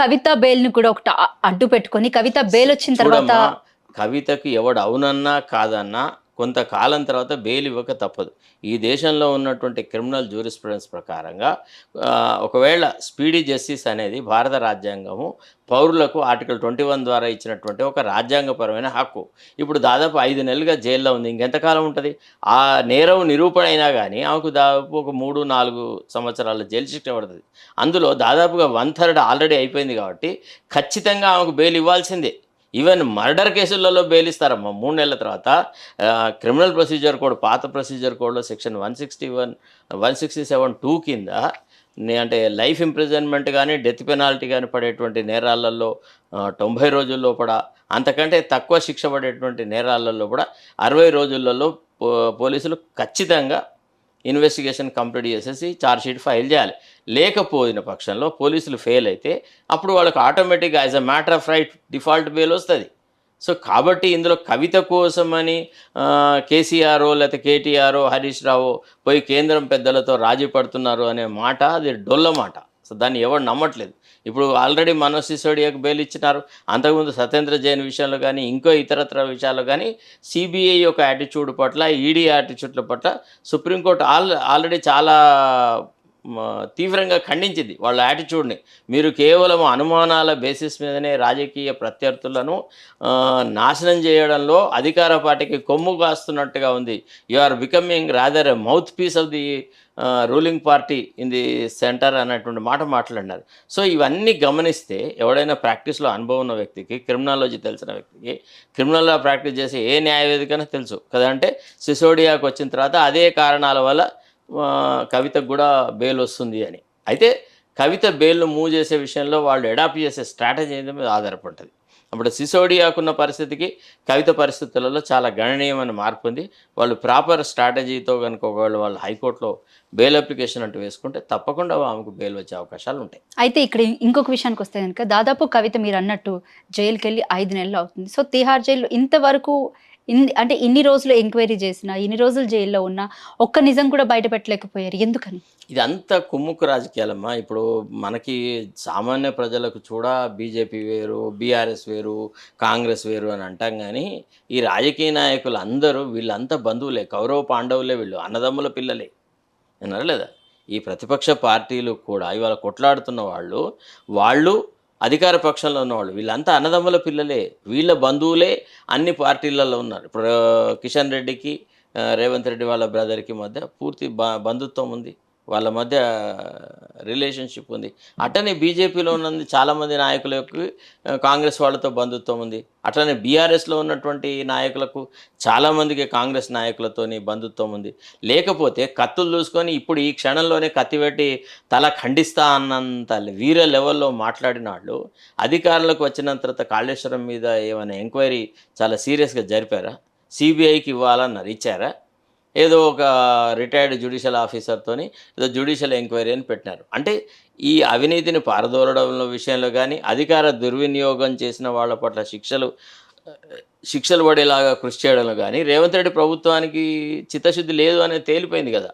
కవిత బెయిల్‌ని కూడా ఒకటి అడ్డు పెట్టుకొని కవిత బెయిల్ వచ్చిన తర్వాత చూడమ్మా, కవితకి ఎవడు అవునన్నా కాదన్నా కొంతకాలం తర్వాత బెయిల్ ఇవ్వక తప్పదు. ఈ దేశంలో ఉన్నటువంటి క్రిమినల్ జ్యూరిస్ప్రుడెన్స్ ప్రకారంగా ఒకవేళ స్పీడీ జస్టిస్ అనేది భారత రాజ్యాంగము పౌరులకు ఆర్టికల్ 21 ద్వారా ఇచ్చినటువంటి ఒక రాజ్యాంగపరమైన హక్కు. ఇప్పుడు దాదాపు 5 నెలలుగా జైల్లో ఉంది. ఇంకెంతకాలం ఉంటది? ఆ నేరం నిరూపణ అయినా గానీ ఆమెకు దాదాపు ఒక 3, 4 సంవత్సరాల జైలు శిక్ష పడతది. అందులో దాదాపుగా 1/3 ఆల్రెడీ అయిపోయింది కాబట్టి ఖచ్చితంగా ఆమెకు బెయిల్ ఇవ్వాల్సిందే. ఈవెన్ మర్డర్ కేసులలో బెయిల్ ఇస్తారమ్మా 3 నెలల తర్వాత. క్రిమినల్ ప్రొసీజర్ కోడ్, పాత ప్రొసీజర్ కోడ్‌లో సెక్షన్ 161, 167(2) కింద అంటే లైఫ్ ఇంప్రిజన్మెంట్ గానీ, డెత్ పెనాల్టీ గానీ పడేటువంటి నేరాలలో 90 రోజుల లోపల, అంతకంటే తక్కువ శిక్ష పడేటువంటి నేరాలలో కూడా 60 రోజులలో పోలీసులు ఖచ్చితంగా ఇన్వెస్టిగేషన్ కంప్లీట్ చేసేసి ఛార్జ్‌షీట్ ఫైల్ చేయాలి. లేకపోయిన పక్షంలో పోలీసులు ఫెయిల్ అయితే అప్పుడు వాళ్ళకి ఆటోమేటిక్‌గా as a matter of right default bail వస్తది. సో, కాబట్టి ఇందులో కవిత కోసమని కేసీఆరో లేకపోతే కేటీఆరో, హరీష్ రావో పోయి కేంద్రం పెద్దలతో రాజీ పడుతున్నారు అనే మాట అది డొల్ల మాట. సో, దాన్ని ఎవడు నమ్మట్లేదు. ఇప్పుడు ఆల్రెడీ మనోజ్ సిసోడియాకి బెయిల్ ఇచ్చినారు. అంతకుముందు సత్యేంద్ర జైన్ విషయంలో కానీ, ఇంకో ఇతరత్ర విషయాల్లో కానీ సిబిఐ యొక్క యాటిట్యూడ్ పట్ల, ఈడీ యాటిట్యూడ్ల పట్ల సుప్రీంకోర్టు ఆల్రెడీ చాలా తీవ్రంగా ఖండించింది వాళ్ళ యాటిట్యూడ్ని. మీరు కేవలం అనుమానాల బేసిస్ మీదనే రాజకీయ ప్రత్యర్థులను నాశనం చేయడంలో అధికార పార్టీకి కొమ్ము కాస్తున్నట్టుగా ఉంది. You are becoming rather a mouthpiece of the ruling party in the centre అన్నటువంటి మాట మాట్లాడినారు. సో, ఇవన్నీ గమనిస్తే ఎవడైనా ప్రాక్టీస్లో అనుభవం ఉన్న వ్యక్తికి, క్రిమినాలజీ తెలిసిన వ్యక్తికి, క్రిమినల్ లా ప్రాక్టీస్ చేసే ఏ న్యాయవేదికైనా తెలుసు కదా. అంటే సిసోడియాకి వచ్చిన తర్వాత అదే కారణాల వల్ల కవితకు కూడా బెయిల్ వస్తుంది అని. అయితే కవిత బెయిల్ను మూవ్ చేసే విషయంలో వాళ్ళు అడాప్ట్ చేసే స్ట్రాటజీ మీద ఆధారపడుతుంది. అప్పుడు సిసోడియాకున్న పరిస్థితికి కవిత పరిస్థితులలో చాలా గణనీయమైన మార్పు ఉంది. వాళ్ళు ప్రాపర్ స్ట్రాటజీతో కనుక ఒకవేళ వాళ్ళు హైకోర్టులో బెయిల్ అప్లికేషన్ అంటూ వేసుకుంటే తప్పకుండా ఆమెకు బెయిల్ వచ్చే అవకాశాలు ఉంటాయి. అయితే ఇక్కడ ఇంకొక విషయానికి వస్తే కనుక దాదాపు కవిత మీరు అన్నట్టు జైలుకెళ్ళి 5 నెలలు అవుతుంది. సో, తిహార్ జైల్లో ఇంతవరకు అంటే ఇన్ని రోజులు ఎంక్వైరీ చేసినా, ఇన్ని రోజులు జైల్లో ఉన్నా ఒక్క నిజం కూడా బయట పెట్టలేకపోయారు. ఎందుకని? ఇదంతా కుమ్ముక్కు రాజకీయాలమ్మా. ఇప్పుడు మనకి సామాన్య ప్రజలకు బీజేపీ వేరు, బీఆర్ఎస్ వేరు, కాంగ్రెస్ వేరు అని అంటాం కానీ ఈ రాజకీయ నాయకులు అందరూ వీళ్ళంతా బంధువులే, కౌరవ పాండవులే, వీళ్ళు అన్నదమ్ముల పిల్లలే. విన్నారా లేదా? ఈ ప్రతిపక్ష పార్టీలు కూడా ఇవాళ కొట్లాడుతున్న వాళ్ళు అధికార పక్షంలో ఉన్నవాళ్ళు వీళ్ళంతా అన్నదమ్ముల పిల్లలే, వీళ్ళ బంధువులే అన్ని పార్టీలలో ఉన్నారు. ఇప్పుడు కిషన్ రెడ్డికి రేవంత్ రెడ్డి వాళ్ళ బ్రదర్కి మధ్య పూర్తి బంధుత్వం ఉంది, వాళ్ళ మధ్య రిలేషన్షిప్ ఉంది. అట్లనే బీజేపీలో ఉన్నది చాలామంది నాయకులకు కాంగ్రెస్ వాళ్ళతో బంధుత్వం ఉంది. అట్లనే బీఆర్ఎస్లో ఉన్నటువంటి నాయకులకు చాలామందికి కాంగ్రెస్ నాయకులతోని బంధుత్వం ఉంది. లేకపోతే కత్తులు చూసుకొని ఇప్పుడు ఈ క్షణంలోనే కత్తి పెట్టి తల ఖండిస్తా అన్నంత వీర లెవెల్లో మాట్లాడిన వాళ్ళు అధికారులకు వచ్చిన తర్వాత కాళేశ్వరం మీద ఏమైనా ఎంక్వైరీ చాలా సీరియస్గా జరిపారా? సిబిఐకి ఇవ్వాలన్నారు, ఇచ్చారా? ఏదో ఒక రిటైర్డ్ జ్యుడిషియల్ ఆఫీసర్తోని ఏదో జ్యుడిషియల్ ఎంక్వైరీ అని పెట్టినారు. అంటే ఈ అవినీతిని పారదోలడంలో విషయంలో కానీ, అధికార దుర్వినియోగం చేసిన వాళ్ళ పట్ల శిక్షలు పడేలాగా కృషి చేయడంలో కానీ రేవంత్ రెడ్డి ప్రభుత్వానికి చిత్తశుద్ధి లేదు అనేది తేలిపోయింది కదా.